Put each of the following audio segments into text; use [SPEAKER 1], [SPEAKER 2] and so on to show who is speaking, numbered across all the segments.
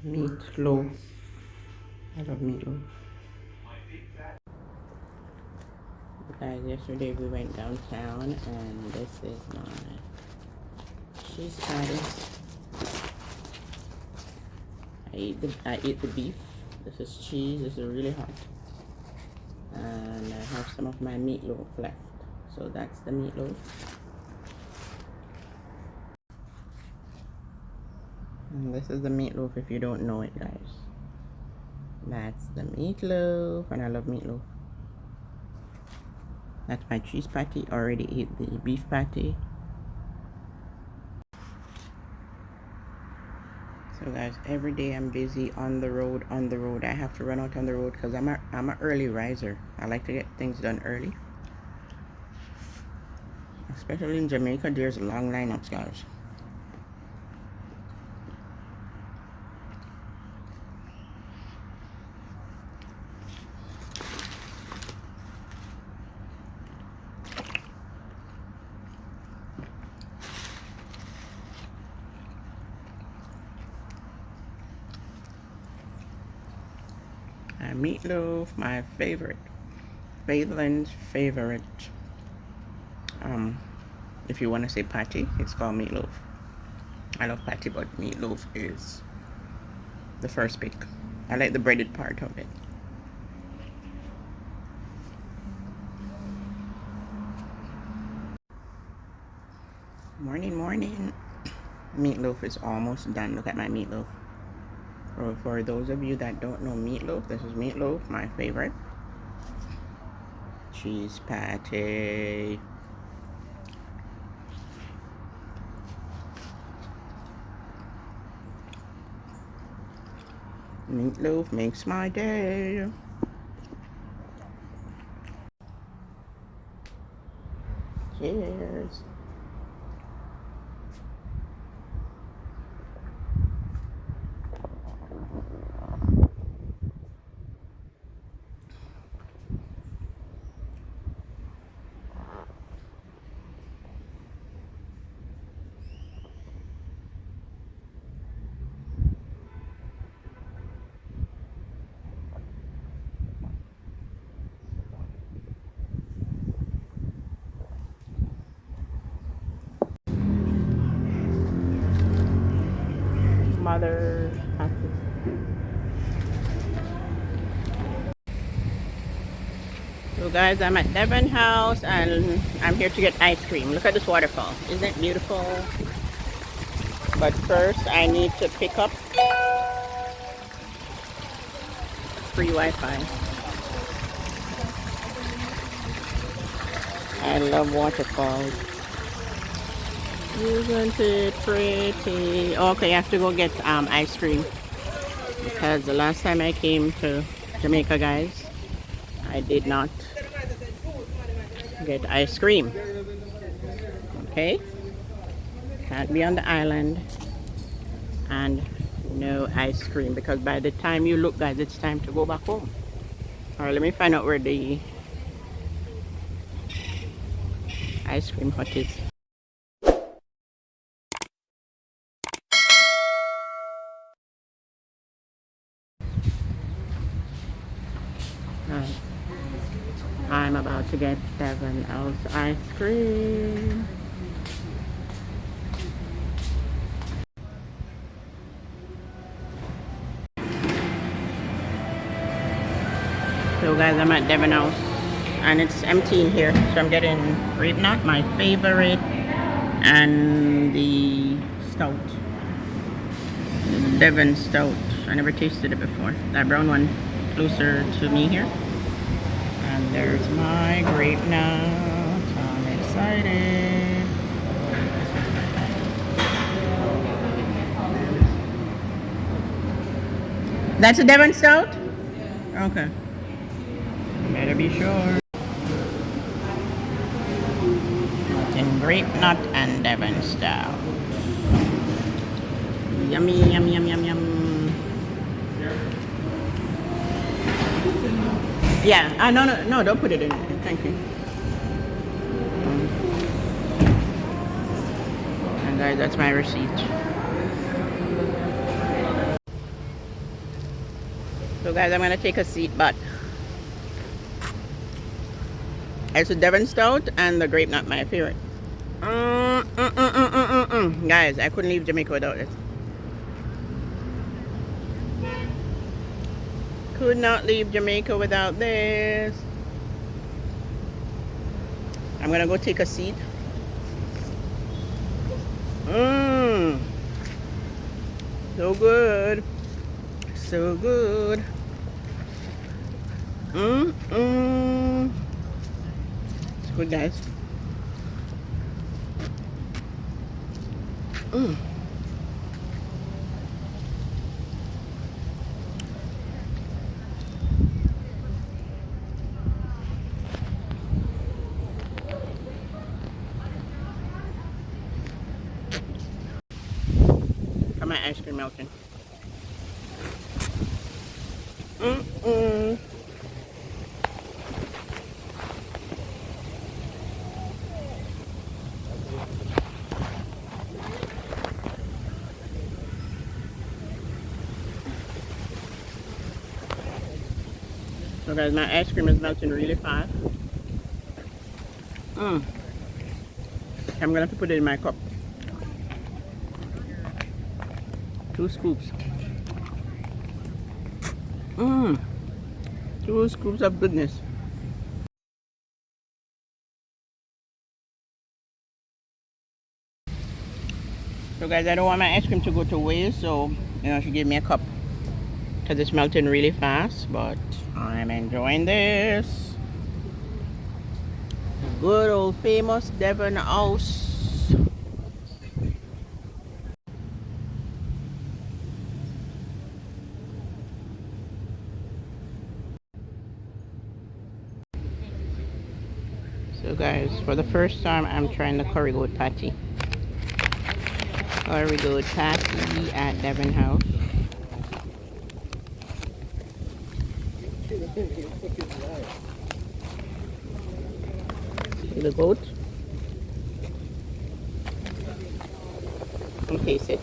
[SPEAKER 1] Meatloaf. I love meatloaf. Guys, yesterday we went downtown and this is my cheese patty. I ate the beef. This is cheese. This is really hot. And I have some of my meatloaf left. So that's the meatloaf. And this is the meatloaf if you don't know it, guys. That's the meatloaf, and I love meatloaf. That's my cheese patty. Already ate the beef patty. So guys, every day I'm busy on the road. I have to run out on the road because I'm an early riser. I like to get things done early. Especially in Jamaica, there's long lineups, guys. Meatloaf, my favorite. Baitland's favorite. If you want to say patty, it's called meatloaf. I love patty, but meatloaf is the first pick. I like the breaded part of it. Morning, morning. Meatloaf is almost done. Look at my meatloaf. For those of you that don't know meatloaf, this is meatloaf, my favorite. Cheese patty. Meatloaf makes my day. Cheers. Mother patty. So guys, I'm at Devon House and I'm here to get ice cream. Look at this waterfall. Isn't it beautiful? But first I need to pick up free Wi-Fi. I love waterfalls. Isn't it pretty? Okay, I have to go get ice cream because the last time I came to Jamaica, guys, I did not get ice cream. Okay, can't be on the island and no ice cream because by the time you look, guys, it's time to go back home. All right, let me find out where the ice cream hut is. I'm about to get Devon House ice cream. So guys, I'm at Devon House and it's empty in here. So I'm getting Grape Nut, my favorite, and the stout. Devon stout. I never tasted it before. That brown one closer to me here. And there's my Grape Nut. I'm excited. That's a Devon stout? Okay. Better be sure. And Grape Nut and Devon stout. Yummy, yum, yum, yum, yum. Yeah, no, don't put it in there. Thank you. And guys, that's my receipt. So guys, I'm gonna take a seat, but it's a Devon Stout and the grape not my favorite. Guys, I couldn't leave Jamaica without this. Could not leave Jamaica without this. I'm gonna go take a seat. So good. So good. It's good, guys. Got my ice cream melting. So guys, my ice cream is melting really fast. I'm gonna have to put it in my cup. 2 scoops. 2 scoops of goodness. So guys, I don't want my ice cream to go to waste, so she gave me a cup because it's melting really fast, but I'm enjoying this. Good old famous Devon house. So guys, for the first time, I'm trying the curry goat patty. Curry goat patty at Devon House. See the goat. And taste it.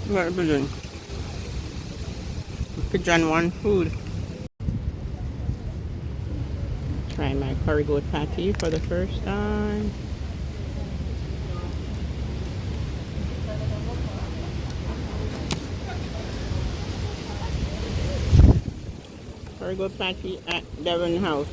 [SPEAKER 1] Very good. Pigeon one food. Try my curry goat patty for the first time. Curry goat patty at Devon House.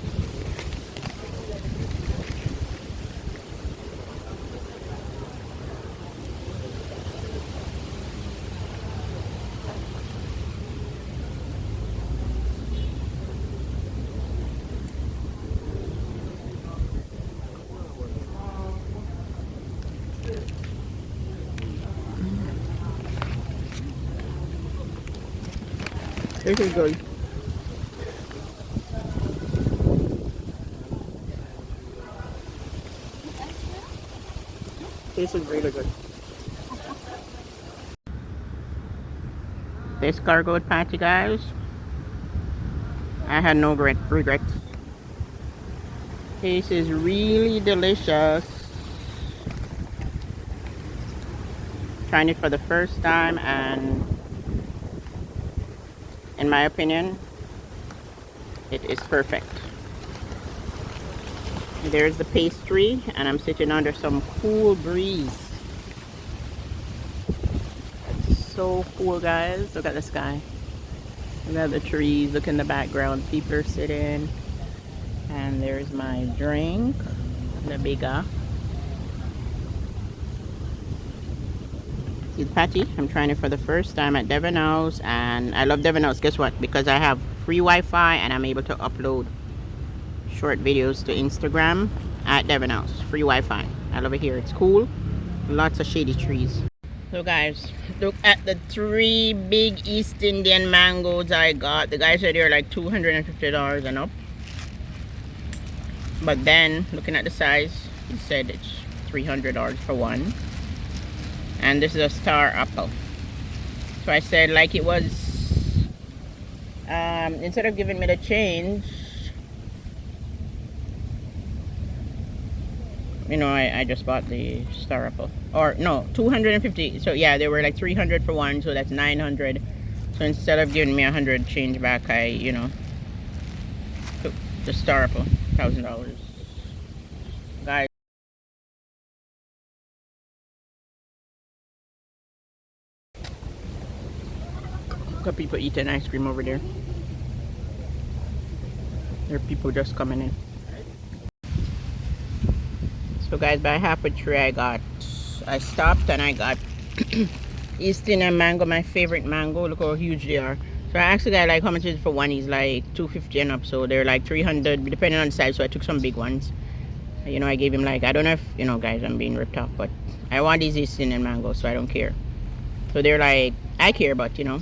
[SPEAKER 1] This is good. This is really good. This curry goat patty, guys, I had no regrets. This is really delicious. Trying it for the first time, and in my opinion, it is perfect. There's the pastry, and I'm sitting under some cool breeze. It's so cool, guys. Look at the sky. Look at the trees. Look in the background. People are sitting. And there's my drink, the bigger. See the patty? I'm trying it for the first time at Devon House, and I love Devon House. Guess what? Because I have free Wi-Fi and I'm able to upload short videos to Instagram at Devon House. Free Wi-Fi. I love it here. It's cool. Lots of shady trees. So guys, look at the 3 big East Indian mangoes I got. The guy said they're like $250 and up. But then, looking at the size, he said it's $300 for one. And this is a star apple. So I said, like it was, instead of giving me the change, you know, I just bought the star apple. Or no, 250. So yeah, they were like 300 for one, so that's 900. So instead of giving me 100 change back, I, you know, took the star apple, $1,000. Guys, look at people eating ice cream over there. There are people just coming in. So guys, by halfway through I stopped and I got East Indian mango, my favorite mango. Look how huge they are. So I asked the guy like how much is it for one. He's like 250 and up. So they're like 300 depending on the size. So I took some big ones. You know, I gave him like, I don't know if, you know, guys, I'm being ripped off, but I want these East Indian mangoes, so I don't care. So they're like, I care, but you know,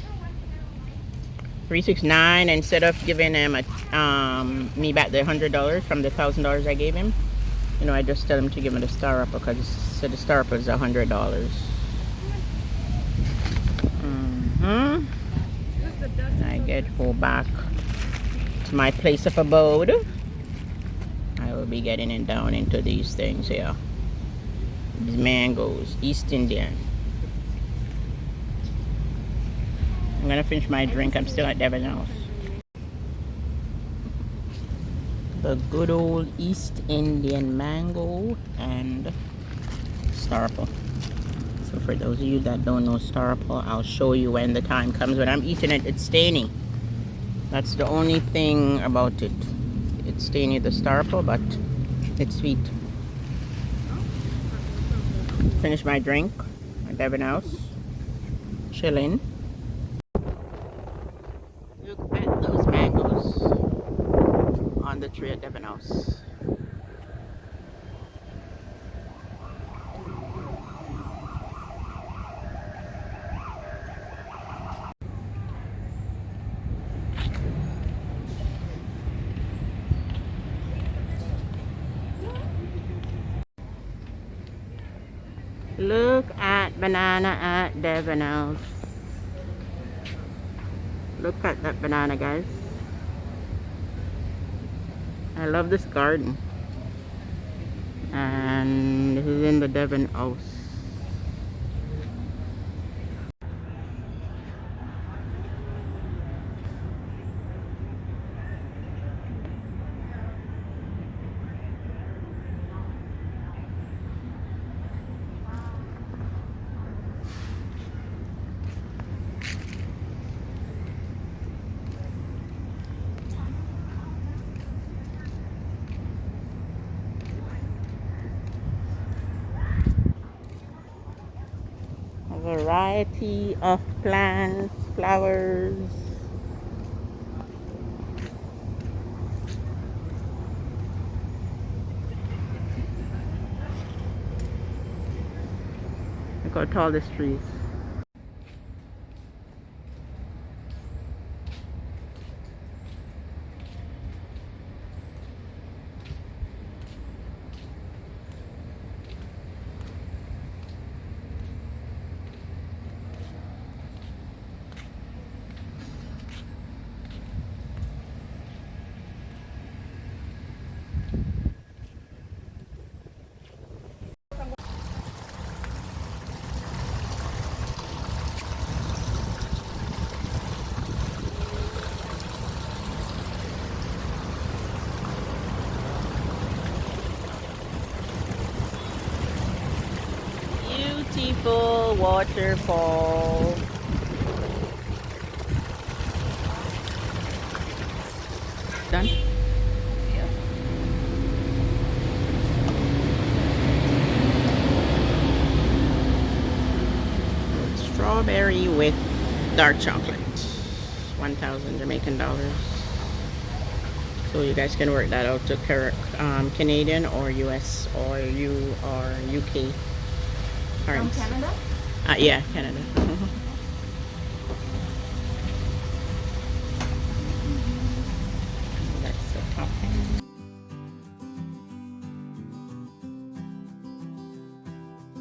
[SPEAKER 1] 369. Instead of giving him me back the $100 from the $1,000 I gave him, you know, I just tell him to give me the star apple because so the star apple is $100. I get go back to my place of abode. I will be getting it down into these things here. These mangoes, East Indian. I'm gonna finish my drink. I'm still at Devon House. The good old East Indian mango and star apple. So for those of you that don't know star apple, I'll show you when the time comes. When I'm eating it, it's staining. That's the only thing about it. It's staining, the star apple, but it's sweet. Finish my drink at Devon House. Chilling. Look at those mangoes on the tree at Devon House. Look at banana at Devon House. Look at that banana, guys. I love this garden. And this is in the Devon House. A variety of plants, flowers. Look how tall this tree is. Beautiful waterfall. Done? Yeah. Strawberry with dark chocolate. 1,000 Jamaican dollars. So you guys can work that out to Canadian or US or UK.
[SPEAKER 2] From Canada?
[SPEAKER 1] Yeah, Canada. That's the topping.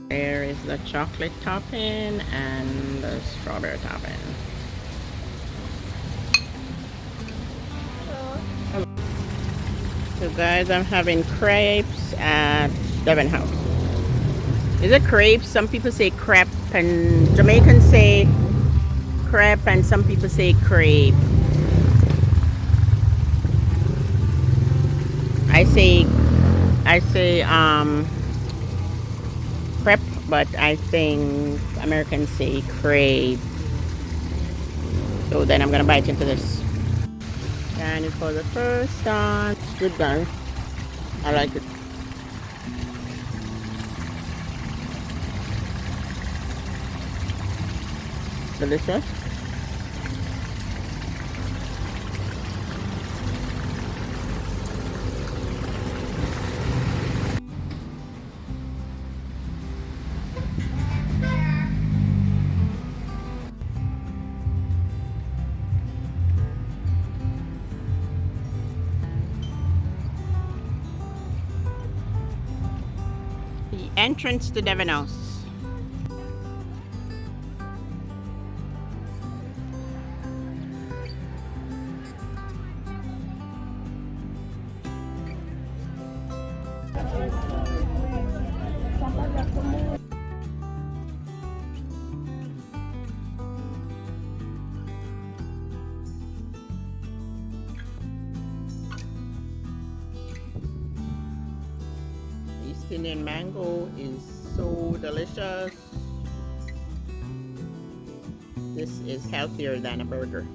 [SPEAKER 1] There is the chocolate topping and the strawberry topping. So guys, I'm having crepes at Devon House. Is it crepe? Some people say crepe, and Jamaicans say crepe, and some people say crepe. I say crepe, but I think Americans say crepe. So then I'm gonna bite into this. And it's for the first time. Good guys. I like it. Delicious. The entrance to Devon House. East Indian mango is so delicious. This is healthier than a burger.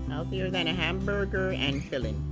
[SPEAKER 1] Healthier than a hamburger and filling.